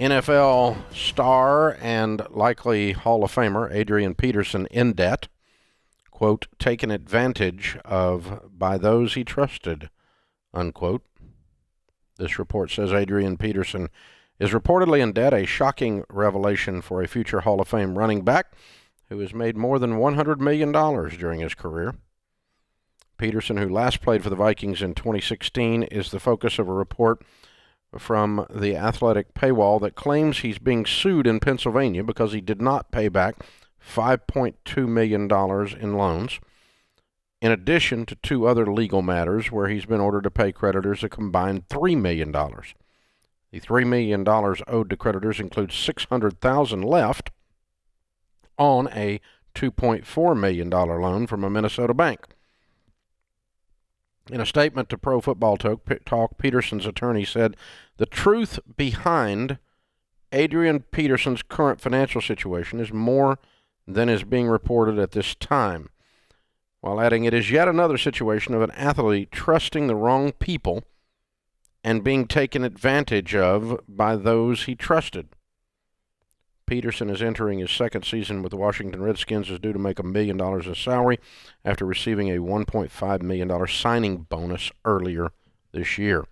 NFL star and likely Hall of Famer Adrian Peterson in debt, quote, taken advantage of by those he trusted, unquote. This report says Adrian Peterson is reportedly in debt, a shocking revelation for a future Hall of Fame running back who has made more than $100 million during his career. Peterson, who last played for the Vikings in 2016, is the focus of a report from the Athletic paywall that claims he's being sued in Pennsylvania because he did not pay back $5.2 million in loans, in addition to two other legal matters where he's been ordered to pay creditors a combined $3 million. The $3 million owed to creditors includes $600,000 left on a $2.4 million loan from a Minnesota bank. In a statement to Pro Football Talk, Peterson's attorney said the truth behind Adrian Peterson's current financial situation is more than is being reported at this time, while adding it is yet another situation of an athlete trusting the wrong people and being taken advantage of by those he trusted. Peterson is entering his second season with the Washington Redskins, is due to make $1 million in salary after receiving a $1.5 million signing bonus earlier this year.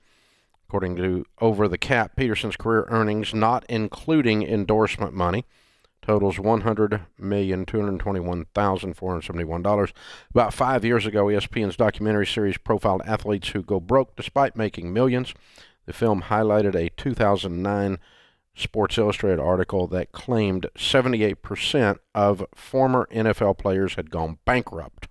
According to Over the Cap, Peterson's career earnings, not including endorsement money, totals $100,221,471. About 5 years ago, ESPN's documentary series profiled athletes who go broke despite making millions. The film highlighted a 2009 Sports Illustrated article that claimed 78% of former NFL players had gone bankrupt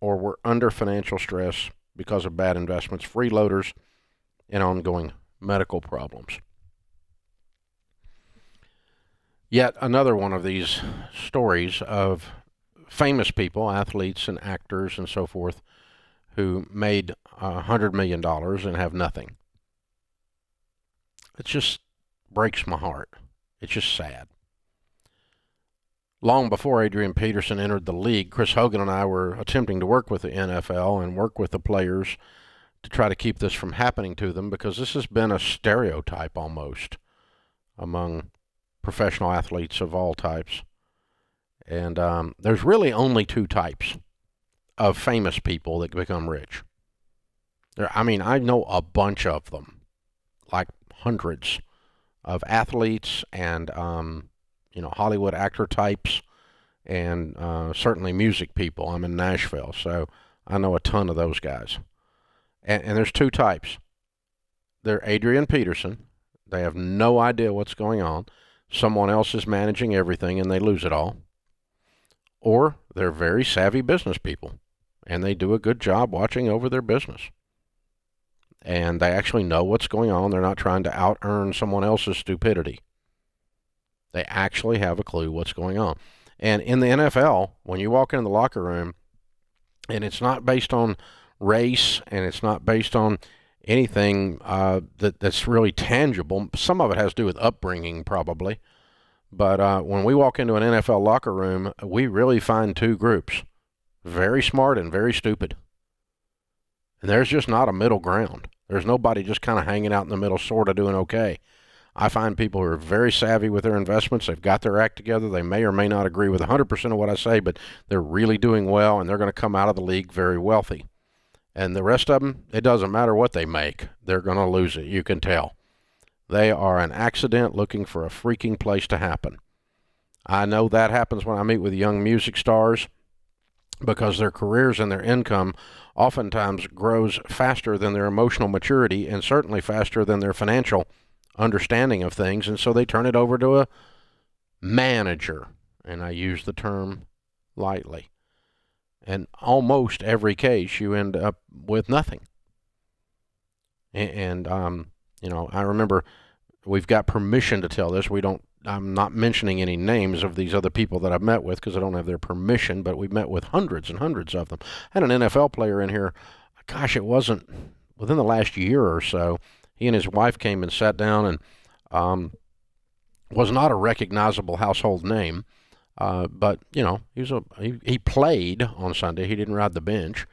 or were under financial stress because of bad investments, freeloaders, and ongoing medical problems. Yet another one of these stories of famous people, athletes and actors and so forth, who made $100 million and have nothing. It just breaks my heart. It's just sad. Long before Adrian Peterson entered the league, Chris Hogan and I were attempting to work with the NFL and work with the players to try to keep this from happening to them, because this has been a stereotype almost among professional athletes of all types. And there's really only two types of famous people that become rich. I know a bunch of them, like hundreds of athletes and Hollywood actor types, and certainly music people. I'm in Nashville, so I know a ton of those guys. And there's two types. They're Adrian Peterson. They have no idea what's going on. Someone else is managing everything and they lose it all. Or they're very savvy business people and they do a good job watching over their business. And they actually know what's going on. They're not trying to out-earn someone else's stupidity. They actually have a clue what's going on. And in the NFL, when you walk in the locker room, and it's not based on race, and it's not based on anything that's really tangible. Some of it has to do with upbringing, probably. But when we walk into an NFL locker room, we really find two groups, very smart and very stupid. And there's just not a middle ground. There's nobody just kind of hanging out in the middle, sort of doing okay. I find people who are very savvy with their investments. They've got their act together. They may or may not agree with 100% of what I say, but they're really doing well, and they're going to come out of the league very wealthy. And the rest of them, it doesn't matter what they make. They're going to lose it. You can tell. They are an accident looking for a freaking place to happen. I know that happens when I meet with young music stars, because their careers and their income oftentimes grows faster than their emotional maturity, and certainly faster than their financial understanding of things, and so they turn it over to a manager, and I use the term lightly. And almost every case, you end up with nothing. And I remember we've got permission to tell this. I'm not mentioning any names of these other people that I've met with because I don't have their permission, but we've met with hundreds and hundreds of them. I had an NFL player in here, gosh, it wasn't within the last year or so. He and his wife came and sat down, and was not a recognizable household name. But he played on Sunday. He didn't ride the bench,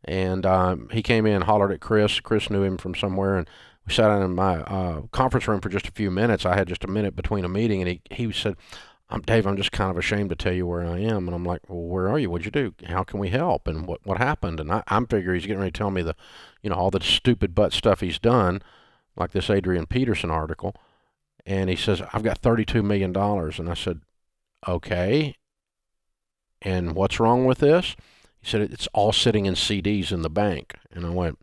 and he came in, hollered at Chris. Chris knew him from somewhere, and we sat down in my conference room for just a few minutes. I had just a minute between a meeting, and he said, Dave, I'm just kind of ashamed to tell you where I am. And I'm like, well, where are you? What'd you do? How can we help? And what happened? And I'm figuring he's getting ready to tell me all the stupid butt stuff he's done, like this Adrian Peterson article. And he says, I've got $32 million. And I said, okay. And what's wrong with this? He said, it's all sitting in CDs in the bank. And I went,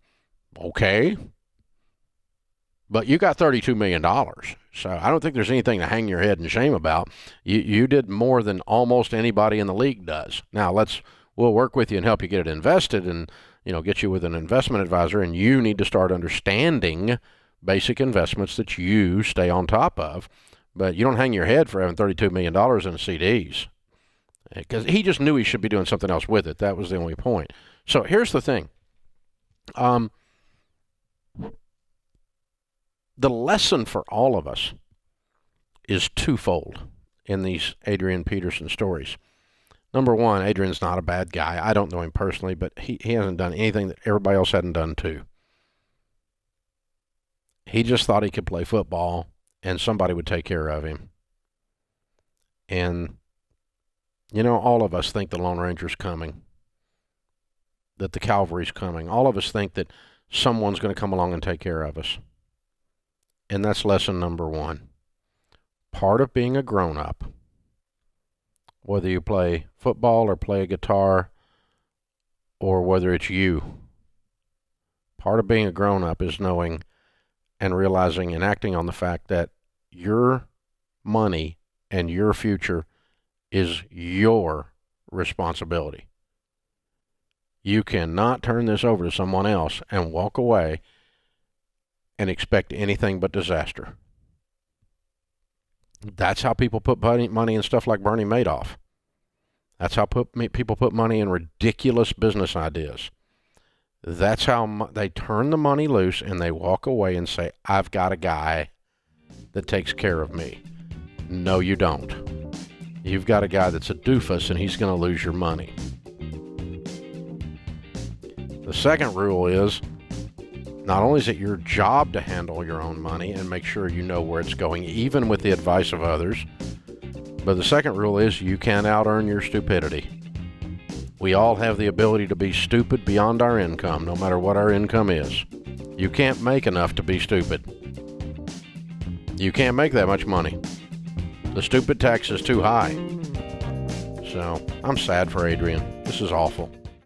okay. But you got $32 million. So I don't think there's anything to hang your head in shame about. You did more than almost anybody in the league does. Now we'll work with you and help you get it invested and, get you with an investment advisor, and you need to start understanding basic investments that you stay on top of. But you don't hang your head for having $32 million in CDs. Because he just knew he should be doing something else with it. That was the only point. So here's the thing. The lesson for all of us is twofold in these Adrian Peterson stories. Number one, Adrian's not a bad guy. I don't know him personally, but he hasn't done anything that everybody else hadn't done too. He just thought he could play football and somebody would take care of him. And, all of us think the Lone Ranger's coming, that the cavalry's coming. All of us think that someone's going to come along and take care of us. And that's lesson number one. Part of being a grown-up, whether you play football or play a guitar or whether it's you, part of being a grown-up is knowing and realizing and acting on the fact that your money and your future is your responsibility. You cannot turn this over to someone else and walk away and expect anything but disaster. That's how people put money in stuff like Bernie Madoff. That's how people put money in ridiculous business ideas. That's how they turn the money loose and they walk away and say, I've got a guy that takes care of me. No, you don't. You've got a guy that's a doofus and he's going to lose your money. The second rule is, not only is it your job to handle your own money and make sure you know where it's going, even with the advice of others, but the second rule is you can't out-earn your stupidity. We all have the ability to be stupid beyond our income, no matter what our income is. You can't make enough to be stupid. You can't make that much money. The stupid tax is too high. So, I'm sad for Adrian. This is awful.